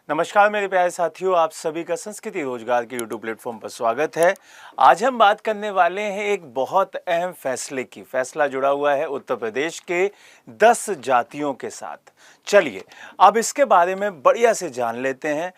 नमस्कार मेरे प्यारे साथियों, आप सभी का संस्कृति रोजगार के यूट्यूब प्लेटफॉर्म पर स्वागत है। आज हम बात करने वाले हैं एक बहुत अहम फैसले की। फैसला जुड़ा हुआ है उत्तर प्रदेश के 10 जातियों के साथ। चलिए अब इसके बारे में बढ़िया से जान लेते हैं।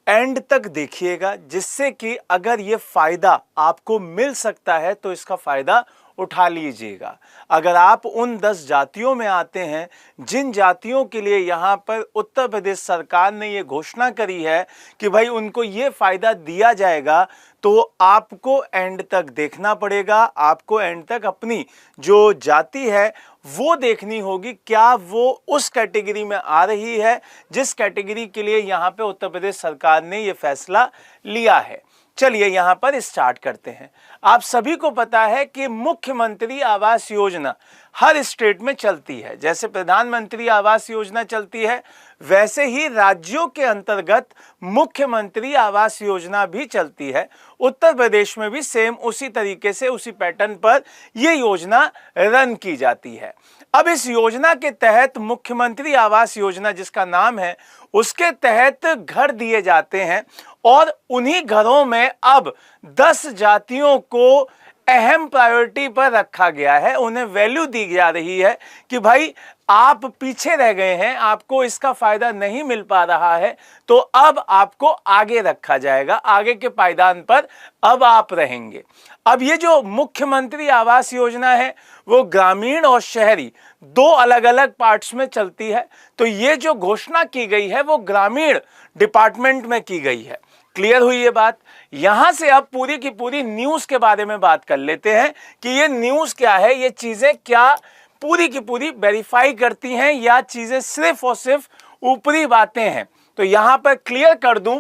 एंड तक देखिएगा, जिससे कि अगर ये फायदा आपको मिल सकता है तो इसका फायदा उठा लीजिएगा। अगर आप उन 10 जातियों में आते हैं जिन जातियों के लिए यहाँ पर उत्तर प्रदेश सरकार ने ये घोषणा करी है कि भाई उनको ये फायदा दिया जाएगा, तो आपको एंड तक देखना पड़ेगा। आपको एंड तक अपनी जो जाति है वो देखनी होगी, क्या वो उस कैटेगरी में आ रही है जिस कैटेगरी के लिए यहाँ पे उत्तर प्रदेश सरकार ने ये फैसला लिया है। चलिए यहाँ पर स्टार्ट करते हैं। आप सभी को पता है कि मुख्यमंत्री आवास योजना हर स्टेट में चलती है। जैसे प्रधानमंत्री आवास योजना चलती है, वैसे ही राज्यों के अंतर्गत मुख्यमंत्री आवास योजना भी चलती है। उत्तर प्रदेश में भी सेम उसी तरीके से, उसी पैटर्न पर यह योजना रन की जाती है। अब इस योजना के तहत मुख्यमंत्री आवास योजना जिसका नाम है, उसके तहत घर दिए जाते हैं और उन्हीं घरों में अब 10 जातियों को अहम प्रायोरिटी पर रखा गया है। उन्हें वैल्यू दी जा रही है कि भाई आप पीछे रह गए हैं, आपको इसका फायदा नहीं मिल पा रहा है, तो अब आपको आगे रखा जाएगा, आगे के पायदान पर अब आप रहेंगे। अब ये जो मुख्यमंत्री आवास योजना है वो ग्रामीण और शहरी दो अलग अलग पार्ट्स में चलती है। तो ये जो घोषणा की गई है वो ग्रामीण डिपार्टमेंट में की गई है। क्लियर हुई ये बात। यहां से अब पूरी की पूरी न्यूज के बारे में बात कर लेते हैं कि ये न्यूज क्या है, ये चीजें क्या पूरी की पूरी वेरीफाई करती हैं या चीजें सिर्फ और सिर्फ ऊपरी बातें हैं। तो यहां पर क्लियर कर दूं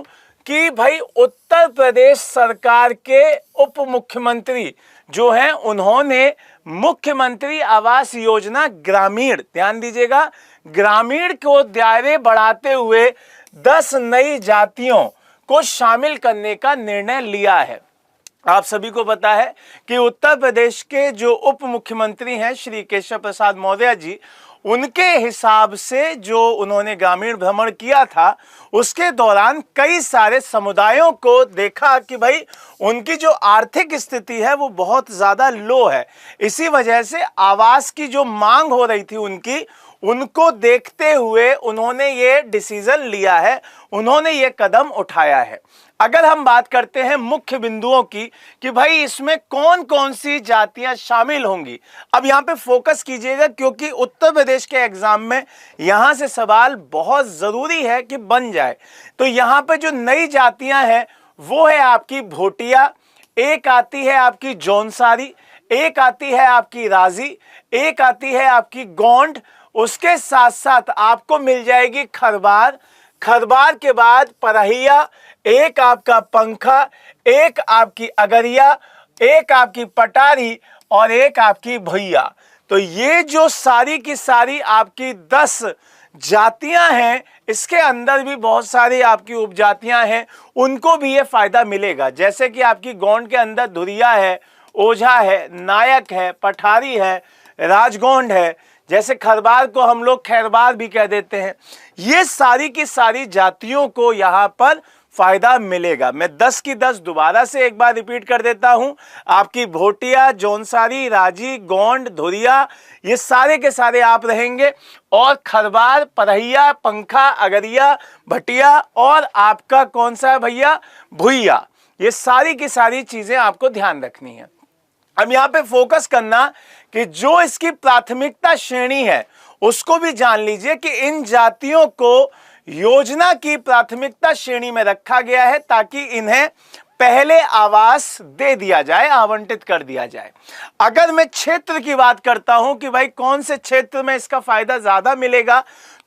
कि भाई उत्तर प्रदेश सरकार के उप मुख्यमंत्री जो हैं, उन्होंने मुख्यमंत्री आवास योजना ग्रामीण, ध्यान दीजिएगा, ग्रामीण को दायरे बढ़ाते हुए 10 नई जातियों को शामिल करने का निर्णय लिया है। आप सभी को पता है कि उत्तर प्रदेश के जो उप मुख्यमंत्री हैं श्री केशव प्रसाद मौर्य जी, उनके हिसाब से जो उन्होंने ग्रामीण भ्रमण किया था उसके दौरान कई सारे समुदायों को देखा कि भाई उनकी जो आर्थिक स्थिति है वो बहुत ज़्यादा लो है। इसी वजह से आवास की जो मांग हो रही थी उनको देखते हुए उन्होंने ये डिसीजन लिया है, उन्होंने ये कदम उठाया है। अगर हम बात करते हैं मुख्य बिंदुओं की कि भाई इसमें कौन कौन सी जातियां शामिल होंगी, अब यहां पे फोकस कीजिएगा क्योंकि उत्तर प्रदेश के एग्जाम में यहां से सवाल बहुत जरूरी है कि बन जाए। तो यहां पे जो नई जातियां हैं वो है आपकी भोटिया, एक आती है आपकी जौनसारी, एक आती है आपकी राजी, एक आती है आपकी गोंड, उसके साथ साथ आपको मिल जाएगी खरबार, खरबार के बाद परहिया, एक आपका पंखा, एक आपकी अगरिया, एक आपकी पटारी और एक आपकी भैया। तो ये जो सारी की सारी आपकी 10 जातियां हैं, इसके अंदर भी बहुत सारी आपकी उपजातियां हैं, उनको भी ये फायदा मिलेगा। जैसे कि आपकी गोंड के अंदर धुरिया है, ओझा है, नायक है, पठारी है, राजगोंड है, जैसे खरबार को हम लोग खैरबार भी कह देते हैं। ये सारी की सारी जातियों को यहाँ पर फायदा मिलेगा। मैं 10 की 10 दोबारा से एक बार रिपीट कर देता हूं। आपकी भोटिया, जौनसारी, राजी, गोंड, धुरिया, ये सारे के सारे आप रहेंगे और खरबार, परहिया, पंखा, अगरिया, भटिया और आपका कौन सा है भैया, भुइया, ये सारी की सारी चीजें आपको ध्यान रखनी है। अब यहाँ पे फोकस करना कि जो इसकी प्राथमिकता श्रेणी है उसको भी जान लीजिए कि इन जातियों को योजना की प्राथमिकता श्रेणी में रखा गया है ताकि इन्हें पहले आवास दे दिया जाए, आवंटित कर दिया जाए। अगर मैं क्षेत्र की बात करता हूं कि भाई कौन से क्षेत्र में इसका फायदा ज्यादा मिलेगा,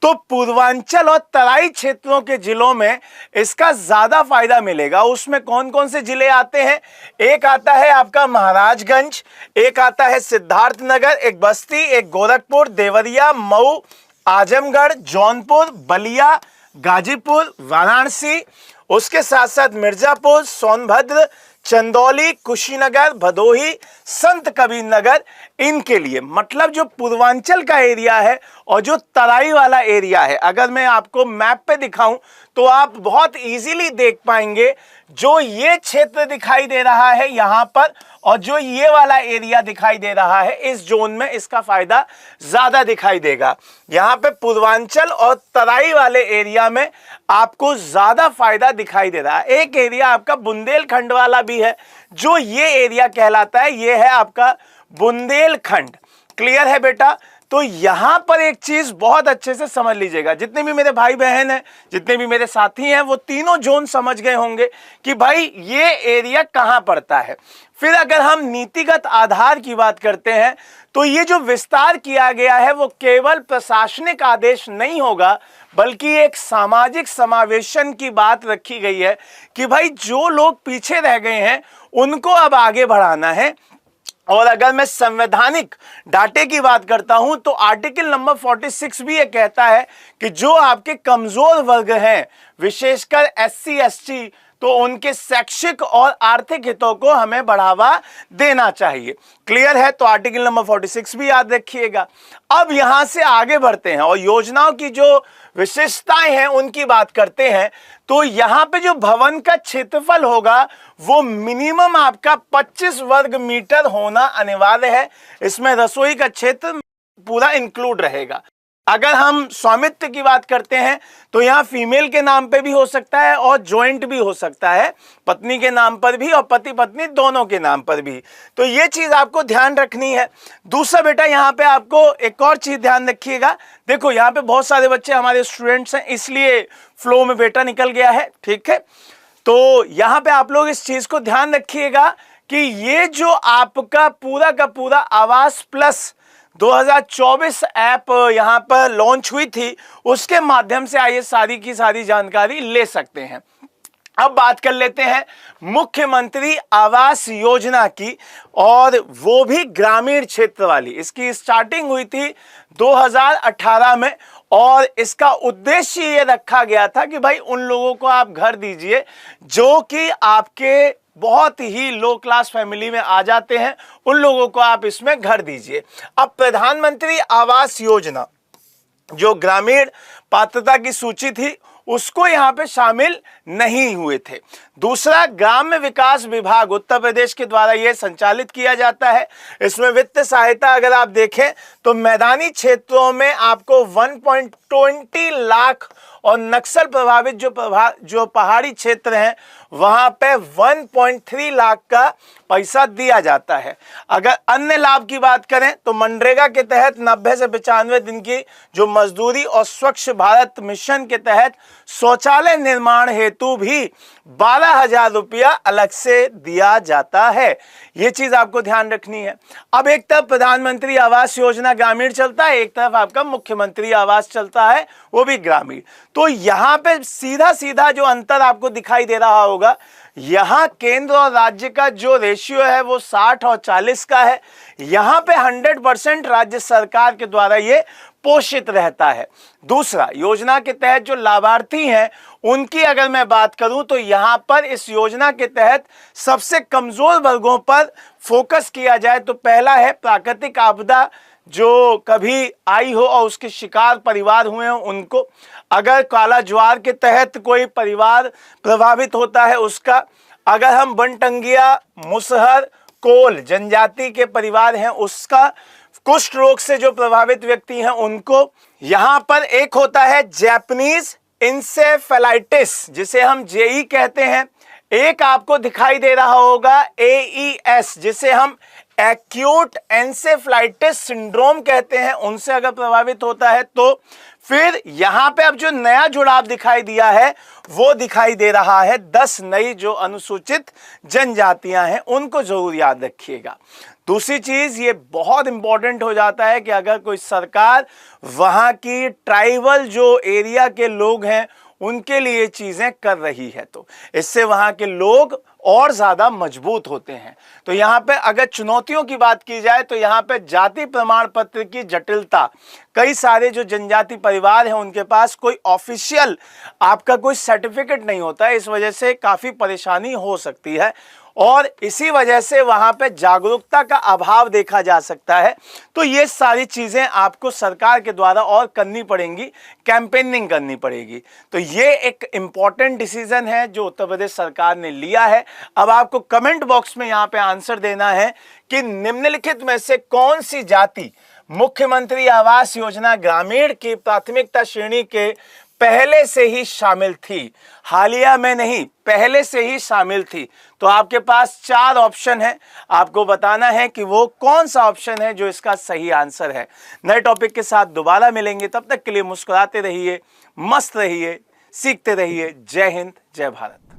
तो पूर्वांचल और तराई क्षेत्रों के जिलों में इसका ज्यादा फायदा मिलेगा। उसमें कौन कौन से जिले आते हैं, एक आता है आपका महाराजगंज, एक आता है सिद्धार्थनगर, एक बस्ती, एक गोरखपुर, देवरिया, मऊ, आजमगढ़, जौनपुर, बलिया, गाजीपुर, वाराणसी, उसके साथ साथ मिर्जापुर, सोनभद्र, चंदौली, कुशीनगर, भदोही, संत कबीर नगर, इनके लिए, मतलब जो पूर्वांचल का एरिया है और जो तराई वाला एरिया है, अगर मैं आपको मैप पे दिखाऊं तो आप बहुत इजीली देख पाएंगे। जो ये क्षेत्र दिखाई दे रहा है यहां पर और जो ये वाला एरिया दिखाई दे रहा है, इस जोन में इसका फायदा ज्यादा दिखाई देगा। यहां पे पूर्वांचल और तराई वाले एरिया में आपको ज्यादा फायदा दिखाई दे रहा है। एक एरिया आपका बुंदेलखंड वाला भी है, जो ये एरिया कहलाता है, ये है आपका बुंदेलखंड। क्लियर है बेटा? तो यहां पर एक चीज बहुत अच्छे से समझ लीजिएगा, जितने भी मेरे भाई बहन हैं, जितने भी मेरे साथी हैं, वो तीनों जोन समझ गए होंगे कि भाई ये एरिया कहां पड़ता है। फिर अगर हम नीतिगत आधार की बात करते हैं तो ये जो विस्तार किया गया है वो केवल प्रशासनिक आदेश नहीं होगा, बल्कि एक सामाजिक समावेशन की बात रखी गई है कि भाई जो लोग पीछे रह गए हैं उनको अब आगे बढ़ाना है। और अगर मैं संवैधानिक डाटे की बात करता हूं तो आर्टिकल नंबर 46 भी ये कहता है कि जो आपके कमजोर वर्ग हैं, विशेषकर SC ST, तो उनके शैक्षिक और आर्थिक हितों को हमें बढ़ावा देना चाहिए। क्लियर है? तो आर्टिकल नंबर 46 भी याद रखिएगा। अब यहां से आगे बढ़ते हैं और योजनाओं की जो विशेषताएं हैं उनकी बात करते हैं। तो यहां पे जो भवन का क्षेत्रफल होगा वो मिनिमम आपका 25 वर्ग मीटर होना अनिवार्य है। इसमें रसोई का क्षेत्र पूरा इंक्लूड रहेगा। अगर हम स्वामित्व की बात करते हैं तो यहां फीमेल के नाम पे भी हो सकता है और जॉइंट भी हो सकता है, पत्नी के नाम पर भी और पति पत्नी दोनों के नाम पर भी। तो ये चीज आपको ध्यान रखनी है। दूसरा बेटा, यहां पे आपको एक और चीज ध्यान रखिएगा। देखो यहां पे बहुत सारे बच्चे हमारे स्टूडेंट्स हैं, इसलिए फ्लो में बेटा निकल गया है, ठीक है। तो यहां पे आप लोग इस चीज को ध्यान रखिएगा कि ये जो आपका पूरा का पूरा आवास प्लस 2024 ऐप यहां पर लॉन्च हुई थी, उसके माध्यम से आइए सारी की सारी जानकारी ले सकते हैं। अब बात कर लेते हैं मुख्यमंत्री आवास योजना की, और वो भी ग्रामीण क्षेत्र वाली। इसकी स्टार्टिंग हुई थी 2018 में और इसका उद्देश्य ये रखा गया था कि भाई उन लोगों को आप घर दीजिए जो कि आपके बहुत ही लो क्लास फैमिली में आ जाते हैं, उन लोगों को आप इसमें घर दीजिए। अब प्रधानमंत्री आवास योजना जो ग्रामीण पात्रता की सूची थी उसको यहां पे शामिल नहीं हुए थे। दूसरा, ग्राम्य विकास विभाग उत्तर प्रदेश के द्वारा यह संचालित किया जाता है। इसमें वित्त सहायता अगर आप देखें तो मैदानी क्षेत्रों में आपको 1.20 लाख और नक्सल प्रभावित जो पहाड़ी क्षेत्र हैं वहां पे 1.3 लाख का पैसा दिया जाता है। अगर अन्य लाभ की बात करें तो मनरेगा के तहत 90 से 95 दिन की जो मजदूरी और स्वच्छ भारत मिशन के तहत शौचालय निर्माण हेतु भी 12,000 रुपया अलग से दिया जाता है। यह चीज आपको ध्यान रखनी है। अब एक तरफ प्रधानमंत्री आवास योजना ग्रामीण चलता है, एक तरफ आपका मुख्यमंत्री आवास चलता है, वो भी ग्रामीण। तो यहां पे सीधा सीधा जो अंतर आपको दिखाई दे रहा होगा, यहां केंद्र और राज्य का जो रेशियो है वो 60 और 40 का है। यहां पे 100% राज्य सरकार के द्वारा ये पोषित रहता है। दूसरा, योजना के तहत जो लाभार्थी हैं उनकी अगर मैं बात करूं तो यहां पर इस योजना के तहत सबसे कमजोर वर्गों पर फोकस किया जाए तो पहला है प्राकृतिक आपदा जो कभी आई हो और उसके शिकार परिवार हुए हो उनको। अगर काला ज्वार के तहत कोई परिवार प्रभावित होता है उसका। अगर हम बनटंगिया, मुसहर, कोल जनजाति के परिवार हैं उसका। कुष्ठ रोग से जो प्रभावित व्यक्ति हैं उनको। यहां पर एक होता है जैपनीज इंसेफेलाइटिस जिसे हम जेई कहते हैं। एक आपको दिखाई दे रहा होगा AES जिसे हम एक्यूट एंसेफ्लाइटिस सिंड्रोम कहते हैं, उनसे अगर प्रभावित होता है तो। फिर यहां पे अब जो नया जुड़ाव दिखाई दिया है वो दिखाई दे रहा है 10 नई जो अनुसूचित जनजातियां हैं उनको जरूर याद रखिएगा। दूसरी चीज ये बहुत इंपॉर्टेंट हो जाता है कि अगर कोई सरकार वहां की ट्राइबल जो एरिया के लोग हैं उनके लिए चीजें कर रही है तो इससे वहां के लोग और ज्यादा मजबूत होते हैं। तो यहाँ पे अगर चुनौतियों की बात की जाए तो यहाँ पे जाति प्रमाण पत्र की जटिलता, कई सारे जो जनजाति परिवार हैं उनके पास कोई ऑफिशियल आपका कोई सर्टिफिकेट नहीं होता है, इस वजह से काफी परेशानी हो सकती है। और इसी वजह से वहां पे जागरूकता का अभाव देखा जा सकता है। तो ये सारी चीजें आपको सरकार के द्वारा और करनी पड़ेंगी, कैंपेनिंग करनी पड़ेगी। तो ये एक इंपॉर्टेंट डिसीजन है जो उत्तर प्रदेश सरकार ने लिया है। अब आपको कमेंट बॉक्स में यहां पे आंसर देना है कि निम्नलिखित में से कौन सी जाति मुख्यमंत्री आवास योजना ग्रामीण की प्राथमिकता श्रेणी के पहले से ही शामिल थी, हालिया में नहीं, पहले से ही शामिल थी। तो आपके पास 4 ऑप्शन है, आपको बताना है कि वो कौन सा ऑप्शन है जो इसका सही आंसर है। नए टॉपिक के साथ दोबारा मिलेंगे, तब तक के लिए मुस्कुराते रहिए, मस्त रहिए, सीखते रहिए। जय हिंद, जय भारत।